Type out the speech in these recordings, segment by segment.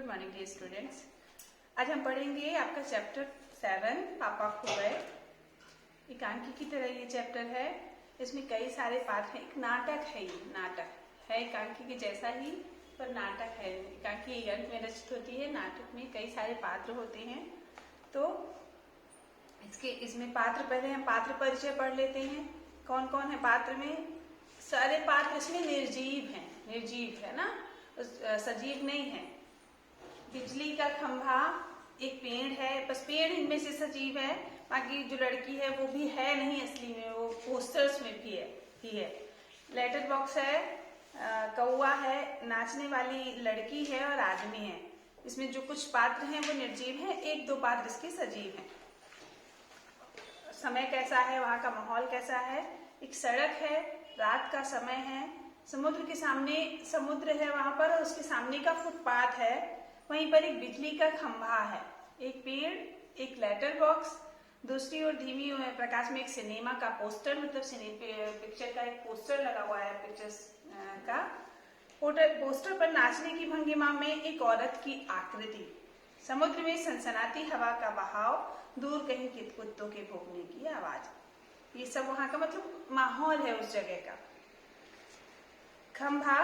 Good morning dear students. आज हम पढ़ेंगे आपका चैप्टर 7 पापा खो गए। एकांकी की तरह ये चैप्टर है। इसमें कई सारे पाठ हैं। एक नाटक है, ये नाटक है एकांकी के जैसा ही, पर नाटक है। एकांकी अंक में रचित होती है, नाटक में कई सारे पात्र होते हैं। तो इसमें पात्र, पहले हम पात्र परिचय पढ़ लेते हैं। कौन कौन है पात्र में? सारे पात्र इसमें निर्जीव हैं, निर्जीव है ना, सजीव नहीं है। बिजली का खंभा, एक पेड़ है, बस पेड़ इनमें से सजीव है, बाकी जो लड़की है वो भी है नहीं असली में, वो पोस्टर्स में भी है। लेटर बॉक्स है, कौवा है, नाचने वाली लड़की है और आदमी है। इसमें जो कुछ पात्र हैं वो निर्जीव हैं, एक दो पात्र इसके सजीव हैं। समय कैसा है, वहां का माहौल कैसा है? एक सड़क है, रात का समय है, समुद्र के सामने समुद्र है वहां पर, और उसके सामने का फुटपाथ है, वहीं पर एक बिजली का खंभा है, एक पेड़, एक लेटर बॉक्स, दूसरी ओर धीमी प्रकाश में एक सिनेमा का पोस्टर, मतलब पिक्चर का एक पोस्टर लगा हुआ है, पिक्चर्स का पोस्टर पर नाचने की भंगिमा में एक औरत की आकृति, समुद्र में सनसनाती हवा का बहाव, दूर कहीं कुत्तों के भौंकने की आवाज। ये सब वहां का मतलब माहौल है उस जगह का। खंभा,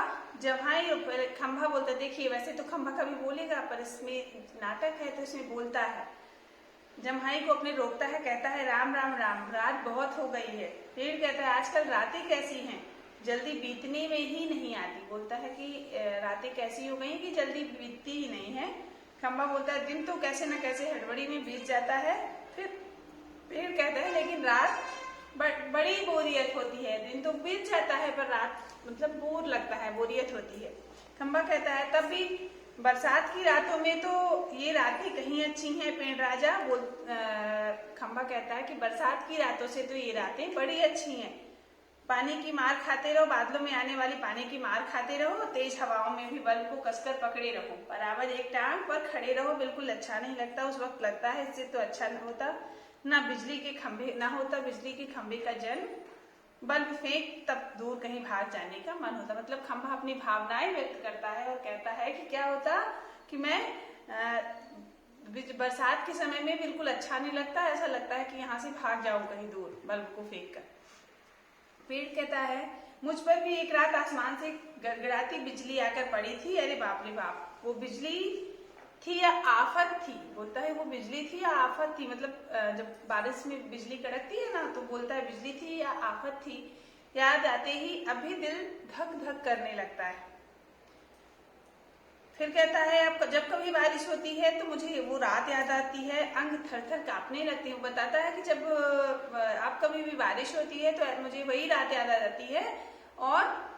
खंभा बोलता, देखिए वैसे तो खंभा कभी बोलेगा, पर इसमें नाटक है तो इसमें बोलता है। जम्हाई को अपने रोकता है, कहता है राम राम राम, रात बहुत हो गई है। पेड़ कहता है आजकल रातें कैसी हैं, जल्दी बीतने में ही नहीं आती। बोलता है कि रातें कैसी हो गई कि जल्दी बीतती ही नहीं है। खंभा बोलता है दिन तो कैसे न कैसे हड़बड़ी में बीत जाता है। फिर पेड़ कहता है लेकिन रात बड़ी बोरियत होती है, दिन तो बीत जाता है पर रात मतलब बोर लगता है, बोरियत होती है। खंभा कहता है तब भी बरसात की रातों में तो ये रातें कहीं अच्छी हैं पेड़ राजा। खंभा कहता है कि बरसात की रातों से तो ये रातें बड़ी अच्छी हैं। पानी की मार खाते रहो, बादलों में आने वाली पानी की मार खाते रहो, तेज हवाओं में भी बल को कसकर पकड़े रहो, बराबर एक टांग पर खड़े रहो। बिल्कुल अच्छा नहीं लगता, उस वक्त लगता है इससे तो अच्छा न होता ना बिजली के खंभे, ना होता बिजली के खंभे का जन्म, बल्ब फेंक तब दूर कहीं भाग जाने का मन होता। मतलब खंभा अपनी भावनाएं व्यक्त करता है और कहता है कि क्या होता कि मैं बरसात के समय में बिल्कुल अच्छा नहीं लगता, ऐसा लगता है कि यहाँ से भाग जाऊं कहीं दूर बल्ब को फेंक कर। पेड़ कहता है मुझ पर भी एक रात आसमान से गड़गड़ाती बिजली आकर पड़ी थी। अरे बाप रे बाप, वो बिजली थी या आफत थी? बोलता है वो बिजली थी या आफत थी, मतलब जब बारिश में बिजली कड़कती है ना, तो बोलता है बिजली थी या आफत थी। याद आते ही अभी दिल धक धक करने लगता है। फिर कहता है अब जब कभी बारिश होती है तो मुझे वो रात याद आती है, अंग थर थर कांपने लगती है। बताता है कि जब आप कभी भी बारिश होती है तो मुझे वही रात याद आ जाती है और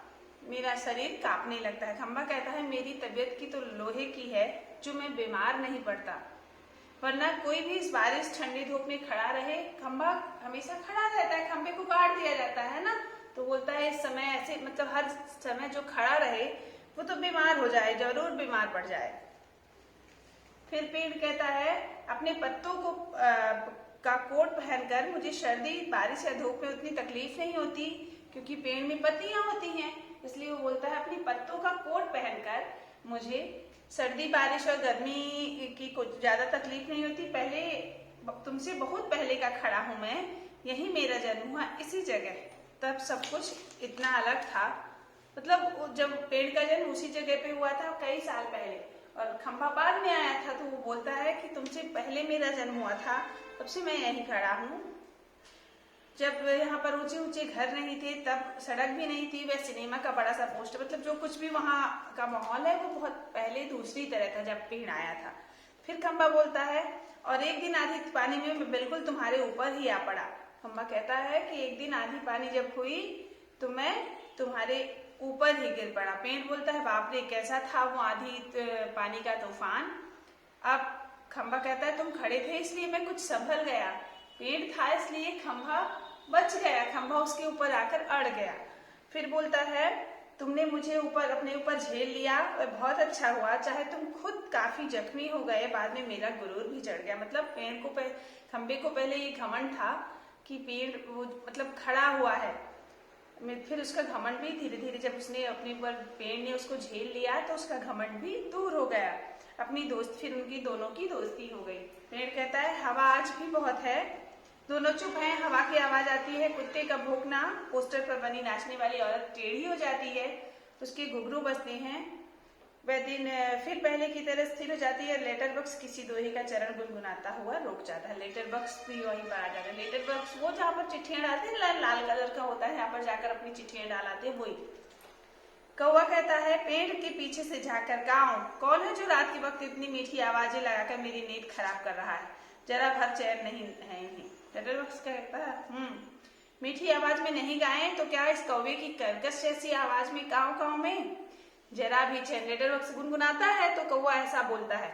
मेरा शरीर कांपने लगता है। खंभा कहता है मेरी तबीयत की तो लोहे की है, जो मैं बीमार नहीं पड़ता, वरना कोई भी इस बारिश ठंडी धूप में खड़ा रहे। खंभा हमेशा खड़ा रहता है, खंभे को काट दिया जाता है ना, तो बोलता है इस समय ऐसे, मतलब हर समय जो खड़ा रहे वो तो बीमार हो जाए, जरूर बीमार पड़ जाए। फिर पेड़ कहता है अपने पत्तों को का कोट पहनकर मुझे सर्दी, बारिश या धूप में उतनी तकलीफ नहीं होती, क्योंकि पेड़ में पत्तियां होती हैं, इसलिए वो बोलता है अपनी पत्तों का कोट पहनकर मुझे सर्दी, बारिश और गर्मी की कुछ ज्यादा तकलीफ नहीं होती। पहले तुमसे बहुत पहले का खड़ा हूं मैं, यही मेरा जन्म हुआ, इसी जगह, तब सब कुछ इतना अलग था। मतलब जब पेड़ का जन्म उसी जगह पे हुआ था कई साल पहले, और खंभा बाद में आया था, तो वो बोलता है कि तुमसे पहले मेरा जन्म हुआ था, तब से मैं यहीं खड़ा हूँ। जब यहाँ पर ऊंचे ऊंचे घर नहीं थे, तब सड़क भी नहीं थी, वह सिनेमा का बड़ा सा पोस्टर, मतलब जो कुछ भी वहाँ का माहौल है वो बहुत पहले दूसरी तरह था जब पेड़ आया था। फिर खंभा बोलता है और एक दिन आधी पानी में मैं बिल्कुल तुम्हारे ऊपर ही आ पड़ा। खंभा कहता है कि एक दिन आधी पानी जब हुई तो मैं तुम्हारे ऊपर ही गिर पड़ा। पेड़ बोलता है बाप रे, कैसा था वो आधी पानी का तूफान। अब खंभा कहता है तुम खड़े थे इसलिए मैं कुछ संभल गया, पेड़ था इसलिए खंभा बच गया, खंभा उसके ऊपर आकर अड़ गया। फिर बोलता है तुमने मुझे अपने ऊपर झेल लिया, बहुत अच्छा हुआ, चाहे तुम खुद काफी जख्मी हो गए, बाद में मेरा गुरूर भी चढ़ गया। मतलब पेड़ को खंभे को पहले ये घमंड था कि पेड़ वो मतलब खड़ा हुआ है, फिर उसका घमंड भी धीरे धीरे जब उसने अपने ऊपर पेड़ ने उसको झेल लिया तो उसका घमंड भी दूर हो गया। अपनी दोस्त, फिर उनकी दोनों की दोस्ती हो गई। पेड़ कहता है हवा आज भी बहुत है। दोनों चुप हैं, हवा की आवाज आती है, कुत्ते का भौंकना, पोस्टर पर बनी नाचने वाली औरत टेढ़ी हो जाती है, उसके घुघरू बजते हैं। वह दिन फिर पहले की तरह स्थिर हो जाती है। लेटर बॉक्स किसी दोहे का चरण गुनगुनाता हुआ रुक जाता है। लेटर बॉक्स भी वहीं पर आ जाता है। लेटर बॉक्स वो जहाँ पर चिट्ठियां डालते हैं, लाल कलर का होता है, यहाँ पर जाकर अपनी चिट्ठियां डालाते हैं, वही। कौवा कहता है पेड़ के पीछे से झांककर, कौन है जो रात के वक्त इतनी मीठी आवाजें लगाकर मेरी नींद खराब कर रहा है? जरा भर चैन नहीं है इन्हें। लेटर बॉक्स कहता है मीठी आवाज में नहीं गाएं तो क्या इस कौवे की कर्कश जैसी आवाज में काव काव में? जरा भी चैन। लेटर बॉक्स गुनगुनाता है तो कौवा ऐसा बोलता है।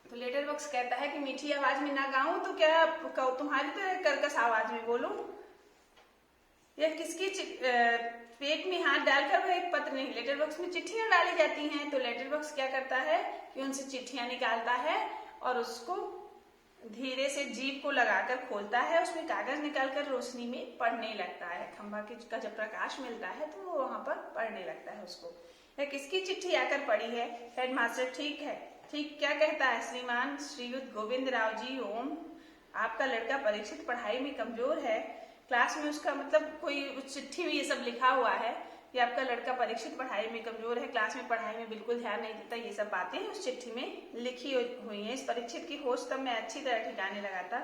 तो लेटर बॉक्स कहता है कि मीठी आवाज में ना गाऊं तो क्या तुम्हारी तरह कर्कश आवाज में बोलूं? यह किसकी पेट में हाथ डालकर वह एक पत्र नहीं, लेटर बॉक्स में चिट्ठियां डाली जाती हैं। तो लेटर बॉक्स क्या करता है कि उनसे चिट्ठियां निकालता है और उसको धीरे से जीभ को लगाकर खोलता है, उसमें कागज निकालकर रोशनी में पढ़ने लगता है। खंभा का जब प्रकाश मिलता है तो वो वहां पर पढ़ने लगता है उसको। यह किसकी चिट्ठी आकर पड़ी है? हेडमास्टर ठीक है। ठीक क्या कहता है? श्रीमान श्रीयुत गोविंद राव जी, ओम आपका लड़का परीक्षित पढ़ाई में कमजोर है। क्लास में उसका मतलब कोई चिट्ठी में ये सब लिखा हुआ है कि आपका लड़का परीक्षित पढ़ाई में कमजोर है, क्लास में पढ़ाई में बिल्कुल ध्यान नहीं देता। ये सब बातें उस चिट्ठी में लिखी हुई हैं। इस परीक्षित की होश तब मैं अच्छी तरह ठिकाने लगाता।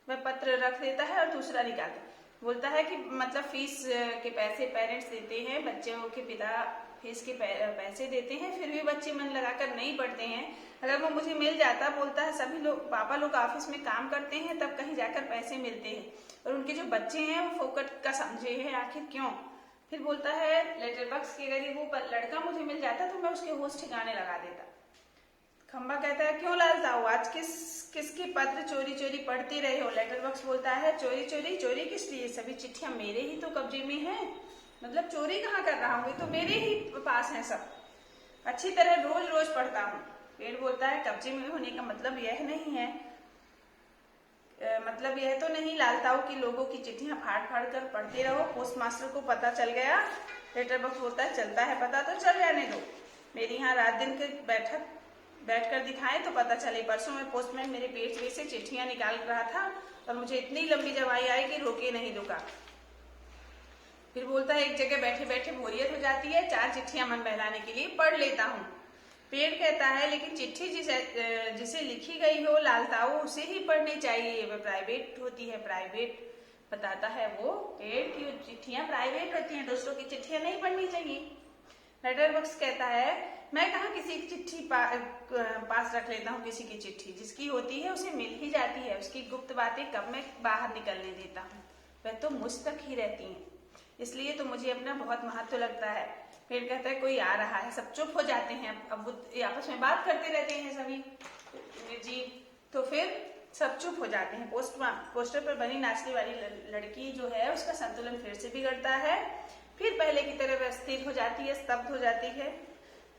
वह पत्र रख देता है और दूसरा निकालता, बोलता है कि मतलब फीस के पैसे पेरेंट्स देते हैं, बच्चों के पिता फीस के पैसे देते हैं, फिर भी बच्चे मन लगाकर नहीं पढ़ते हैं। अगर वो मुझे मिल जाता, बोलता है सभी लोग, पापा लोग ऑफिस में काम करते हैं तब कहीं जाकर पैसे मिलते हैं, और उनके जो बच्चे हैं वो फोकट का समझे हैं, आखिर क्यों? फिर बोलता है लेटर बॉक्स की अगर वो लड़का मुझे मिल जाता तो मैं उसके होश ठिकाने लगा देता। खंबा कहता है क्यों लालताऊ, आज किसके पत्र चोरी चोरी पढ़ते रहे हो? लेटर बॉक्स बोलता है चोरी चोरी चोरी किस लिए? सभी चिट्ठियां मेरे ही तो कब्जे में हैं। मतलब चोरी कहाँ कर रहा हूँ, ये तो मेरे ही पास है सब। अच्छी तरह रोज रोज पढ़ता हूँ। पेड़ बोलता है कब्जे में होने का मतलब यह नहीं है, मतलब यह तो नहीं लालताऊ की लोगों की चिट्ठियां फाड़ फाड़ कर पढ़ते रहो, पोस्ट मास्टर को पता चल गया। लेटर बॉक्स बोलता है चलता है पता तो चल जाने दो, मेरी यहाँ रात दिन के बैठ कर दिखाएं तो पता चले। परसों में पोस्टमैन मेरे पेट में से चिट्ठियां निकाल रहा था और मुझे इतनी लंबी जवाई आई कि रोके नहीं रुका। फिर बोलता है एक जगह बैठे बैठे बोरियत हो जाती है, 4 चिट्ठियां मन बहलाने के लिए पढ़ लेता हूँ। पेड़ कहता है लेकिन चिट्ठी जिसे लिखी गई हो लालताऊ उसे ही पढ़नी चाहिए, वह प्राइवेट होती है। प्राइवेट बताता है वो पेड़ की चिट्ठियां प्राइवेट होती हैं, दूसरों की चिट्ठियां नहीं पढ़नी चाहिए। लेटर बॉक्स कहता है मैं कहाँ किसी की चिट्ठी पास रख लेता हूँ, किसी की चिट्ठी जिसकी होती है उसे मिल ही जाती है, उसकी गुप्त बातें कब मैं बाहर निकलने देता हूँ, वह तो मुझ तक ही रहती हैं, इसलिए तो मुझे अपना बहुत महत्व लगता है। पेड़ कहता है कोई आ रहा है, सब चुप हो जाते हैं। अब वो आपस में बात करते रहते हैं सभी जी, तो फिर सब चुप हो जाते हैं। पोस्टर पर बनी नाचने वाली लड़की जो है उसका संतुलन फिर से बिगड़ता है, फिर पहले की तरह वह स्थिर हो जाती है, स्तब्ध हो जाती है।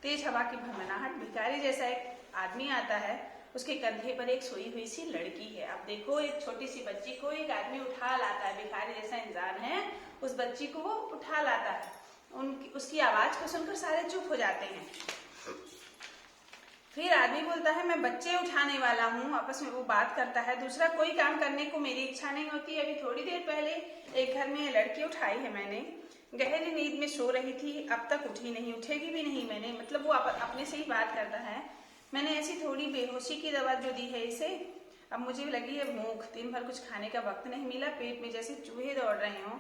तेज हवा की भनभनाहट, भिखारी जैसा एक आदमी आता है, उसके कंधे पर एक सोई हुई सी लड़की है। अब देखो एक छोटी सी बच्ची को एक आदमी उठा लाता है, भिखारी जैसा इंसान है, उस बच्ची को वो उठा लाता है। उसकी आवाज को सुनकर सारे चुप हो जाते हैं। फिर आदमी बोलता है मैं बच्चे उठाने वाला हूँ, आपस में वो बात करता है। दूसरा कोई काम करने को मेरी इच्छा नहीं होती, अभी थोड़ी देर पहले एक घर में लड़की उठाई है मैंने, गहरी नींद में सो रही थी, अब तक उठी नहीं, उठेगी भी नहीं मैंने, मतलब वो अपने से ही बात करता है। मैंने ऐसी थोड़ी बेहोशी की दवा जो दी है इसे, अब मुझे लगी है भूख, दिन भर कुछ खाने का वक्त नहीं मिला, पेट में जैसे चूहे दौड़ रहे हों,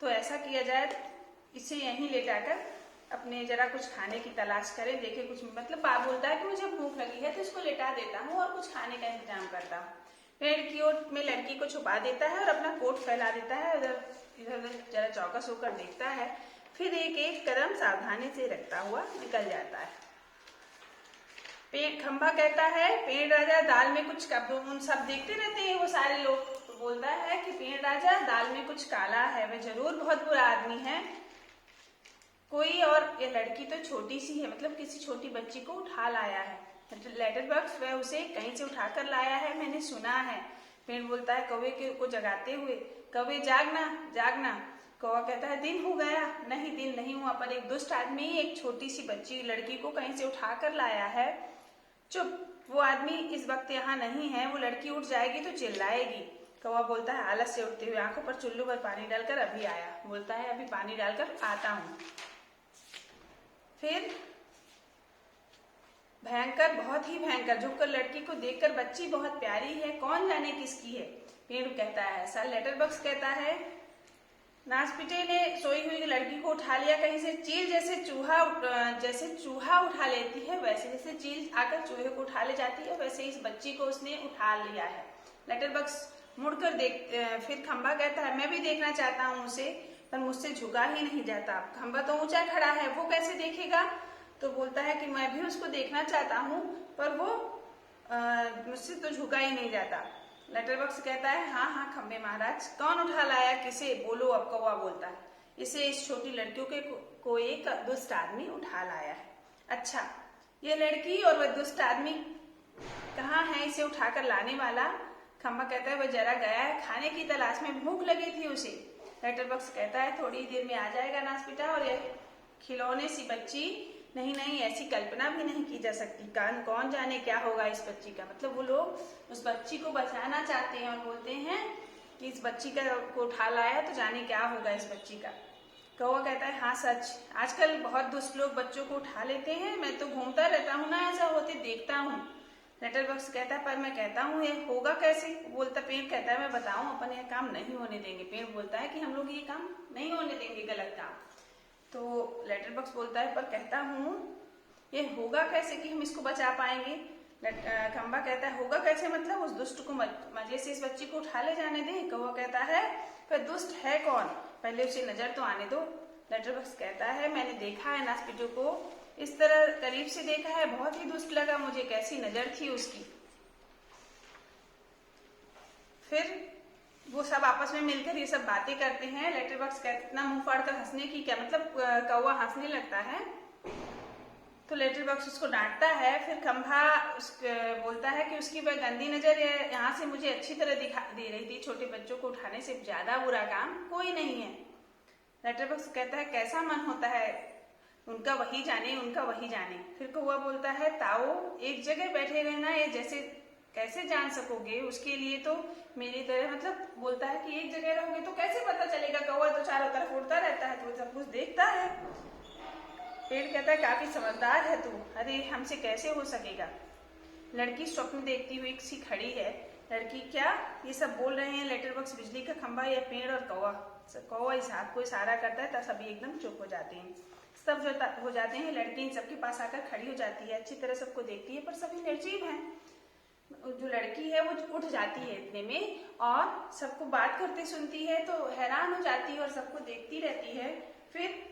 तो ऐसा किया जाए इसे यहीं लेटाकर अपने जरा कुछ खाने की तलाश करें, देखे कुछ, मतलब बाप बोलता है कि मुझे भूख लगी है तो इसको लेटा देता हूँ और कुछ खाने का इंतजाम करता हूँ। पेड़ की ओर में लड़की को छुपा देता है और अपना कोट फैला देता है, इधर जरा चौकस होकर देखता है, फिर एक एक कदम सावधानी से रखता हुआ निकल जाता है। पेड़ खंभा कहता है पेड़ राजा दाल में कुछ, उन सब देखते रहते हैं वो सारे लोग, तो बोलता है कि पेड़ राजा दाल में कुछ काला है, वह जरूर बहुत बुरा आदमी है कोई, और ये लड़की तो छोटी सी है, मतलब किसी छोटी बच्ची को उठा लाया है। लेटर बॉक्स वह उसे कहीं से उठाकर लाया है, मैंने सुना है। पेड़ बोलता है कौवे को जगाते हुए, कौवे जागना जागना। कौवा कहता है दिन हो गया, नहीं दिन नहीं हुआ, पर एक दुष्ट आदमी एक छोटी सी बच्ची लड़की को कहीं से उठाकर लाया है। चुप, वो आदमी इस वक्त यहाँ नहीं है, वो लड़की उठ जाएगी तो चिल्लाएगी। कौवा बोलता है आलस से उठते हुए, आंखों पर चुल्लू भर पानी डालकर अभी आया। बोलता है अभी पानी डालकर आता हूँ। फिर भयंकर, बहुत ही भयंकर, झुककर लड़की को देखकर बच्ची बहुत प्यारी है, कौन जाने किसकी है। पेड़ कहता है ऐसा। लेटर बॉक्स कहता है नासपीटे ने सोई हुई लड़की को उठा लिया कहीं से। चील जैसे चूहा उठा लेती है, वैसे जैसे चील आकर चूहे को उठा ले जाती है, वैसे इस बच्ची को उसने उठा लिया है। लेटर बॉक्स मुड़कर देख, फिर खंबा कहता है मैं भी देखना चाहता हूँ उसे, पर मुझसे झुका ही नहीं जाता। खंबा तो ऊंचा खड़ा है, वो कैसे देखेगा। तो बोलता है कि मैं भी उसको देखना चाहता हूँ, पर वो मुझसे तो झुका ही नहीं जाता। लेटर बॉक्स कहता है हाँ हाँ खंबे महाराज, कौन उठा लाया, किसे, बोलो अब। कौवा बोलता है इसे इस छोटी लड़कियों के को एक दुष्ट आदमी उठा लाया है। अच्छा, ये लड़की और वह दुष्ट आदमी कहाँ है इसे उठाकर लाने वाला। खंबा कहता है वह जरा गया है, खाने की तलाश में, भूख लगी थी उसे। लेटर बॉक्स कहता है थोड़ी देर में आ जाएगा नासपीटा, और यह खिलौने सी बच्ची, नहीं नहीं ऐसी कल्पना भी नहीं की जा सकती। कौन जाने क्या होगा इस बच्ची का। मतलब वो लोग उस बच्ची को बचाना चाहते हैं और बोलते हैं कि इस बच्ची को उठा लाया तो जाने क्या होगा इस बच्ची का। कौवा कहता है हाँ सच, आजकल बहुत दुष्ट लोग बच्चों को उठा लेते हैं, मैं तो घूमता रहता हूँ ना ऐसा होते देखता हूँ। लेटर बॉक्स कहता है पर मैं कहता हूँ ये होगा कैसे। बोलता, पेड़ कहता है मैं बताऊं, अपन यह काम नहीं होने देंगे। पेड़ बोलता है कि हम लोग ये काम नहीं होने देंगे, गलत काम। तो लेटर बॉक्स बोलता है पर कहता हूँ ये होगा कैसे कि हम इसको बचा पाएंगे। खंबा कहता है होगा कैसे मतलब, उस दुष्ट को मजे से इस बच्ची को उठा ले जाने दें। कौवा कहता है पर दुष्ट है कौन, पहले उसे नजर तो आने दो। लेटर बॉक्स कहता है मैंने देखा है नासपीटू को, इस तरह करीब से देखा है, बहुत ही दुष्ट लगा मुझे, कैसी नजर थी उसकी। फिर वो सब आपस में मिलकर ये सब बातें करते हैं। लेटर बॉक्स कहता इतना मुंह फाड़कर हंसने की क्या मतलब, कौवा हंसने लगता है। तो लेटर बॉक्स उसको डांटता है। फिर खंभा बोलता है कि उसकी वह गंदी नजर यहाँ से मुझे अच्छी तरह दिखाई दे रही थी, छोटे बच्चों को उठाने से ज्यादा बुरा काम कोई नहीं है। लेटर बॉक्स कहता है कैसा मन होता है उनका वही जाने, उनका वही जाने। फिर कौवा बोलता है ताओ एक जगह बैठे रहना ये जैसे कैसे जान सकोगे, उसके लिए तो मेरी तरह, मतलब बोलता है कि एक जगह रहोगे तो कैसे पता चलेगा, कौवा तो चारों तरफ उड़ता रहता है तो सब कुछ देखता है। पेड़ कहता है काफी समझदार है तू, अरे हमसे कैसे हो सकेगा। लड़की स्वप्न देखती हुई सी खड़ी है। लड़की क्या ये सब बोल रहे हैं, लेटर बॉक्स, बिजली का खंभा, या पेड़ और कौवा। कौवा इस हाथ को इशारा करता है तब सभी एकदम चुप हो जाते हैं, सब हो जाते हैं। लड़की इन सबके पास आकर खड़ी हो जाती है, अच्छी तरह सबको देखती है, पर सभी निर्जीव हैं। जो लड़की है वो उठ जाती है इतने में और सबको बात करते सुनती है तो हैरान हो जाती है और सबको देखती रहती है। फिर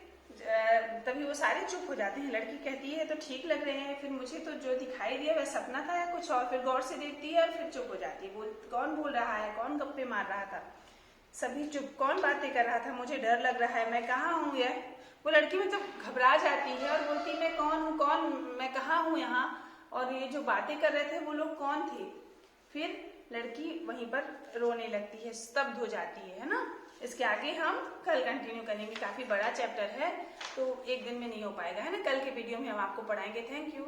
तभी वो सारे चुप हो जाते हैं। लड़की कहती है तो ठीक लग रहे हैं, फिर मुझे तो जो दिखाई दिया वह सपना था या कुछ और। फिर गौर से देखती है और फिर चुप हो जाती है। कौन बोल रहा है, कौन गप्पे मार रहा था, सभी चुप, कौन बातें कर रहा था, मुझे डर लग रहा है, मैं कहाँ हूँ। यह वो लड़की मतलब घबरा जाती है और बोलती है मैं कौन हूँ, कौन, मैं कहाँ हूँ यहाँ, और ये जो बातें कर रहे थे वो लोग कौन थे। फिर लड़की वहीं पर रोने लगती है, स्तब्ध हो जाती है ना। इसके आगे हम कल कंटिन्यू करेंगे, काफी बड़ा चैप्टर है तो एक दिन में नहीं हो पाएगा, है ना। कल के वीडियो में हम आपको पढ़ाएंगे। Thank you.